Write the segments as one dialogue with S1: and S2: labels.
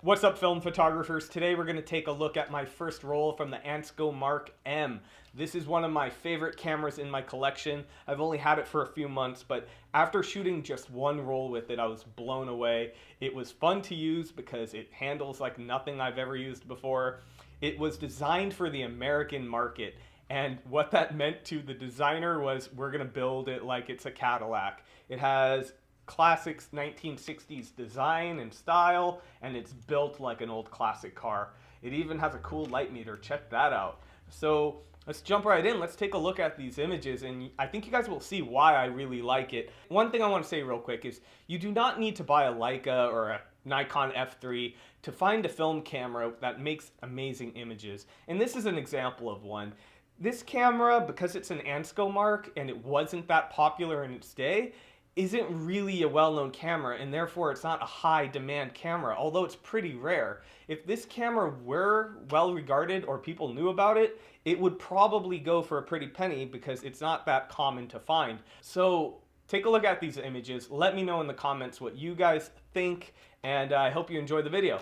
S1: What's up, film photographers? Today we're going to take a look at my first roll from the Anscomark M. This is one of my favorite cameras in my collection. I've only had it for a few months, but after shooting just one roll with it, I was blown away. It was fun to use because it handles like nothing I've ever used before. It was designed for the American market, and what that meant to the designer was we're going to build it like it's a Cadillac. It has classic 1960s design and style, and it's built like an old classic car. It even has a cool light meter. Check that out. So let's jump right in. Let's take a look at these images, and I think you guys will see why I really like it. One thing I want to say real quick is you do not need to buy a Leica or a Nikon F3 to find a film camera that makes amazing images, and this is an example of one. This camera, because it's an Anscomark and it wasn't that popular in its day, isn't really a well-known camera, and therefore it's not a high-demand camera, although it's pretty rare. If this camera were well-regarded or people knew about it, it would probably go for a pretty penny because it's not that common to find. So take a look at these images. Let me know in the comments what you guys think, and I hope you enjoy the video.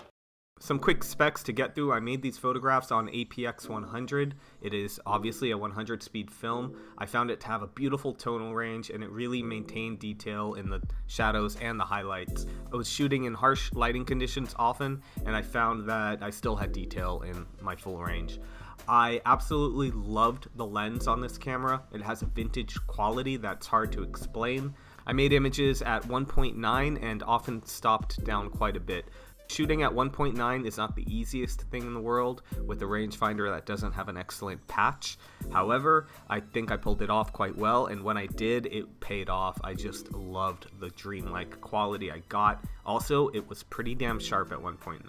S1: Some quick specs to get through. I made these photographs on APX 100. It is obviously a 100 speed film. I found it to have a beautiful tonal range, and it really maintained detail in the shadows and the highlights. I was shooting in harsh lighting conditions often, and I found that I still had detail in my full range. I absolutely loved the lens on this camera. It has a vintage quality that's hard to explain. I made images at 1.9 and often stopped down quite a bit. Shooting at 1.9 is not the easiest thing in the world with a rangefinder that doesn't have an excellent patch. However, I think I pulled it off quite well, and when I did, it paid off. I just loved the dreamlike quality I got. Also, it was pretty damn sharp at 1.9.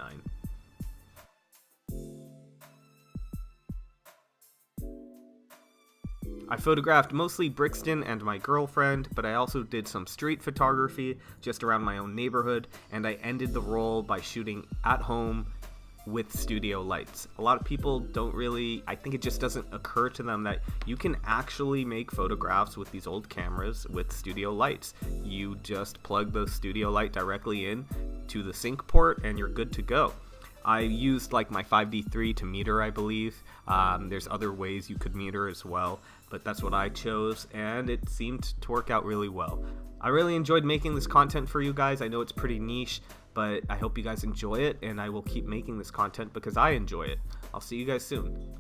S1: I photographed mostly Brixton and my girlfriend, but I also did some street photography just around my own neighborhood, and I ended the roll by shooting at home with studio lights. A lot of people don't really, I think it just doesn't occur to them that you can actually make photographs with these old cameras with studio lights. You just plug the studio light directly in to the sync port and you're good to go. I used like my 5D3 to meter, I believe. There's other ways you could meter as well, but that's what I chose, and it seemed to work out really well. I really enjoyed making this content for you guys. I know it's pretty niche, but I hope you guys enjoy it, and I will keep making this content because I enjoy it. I'll see you guys soon.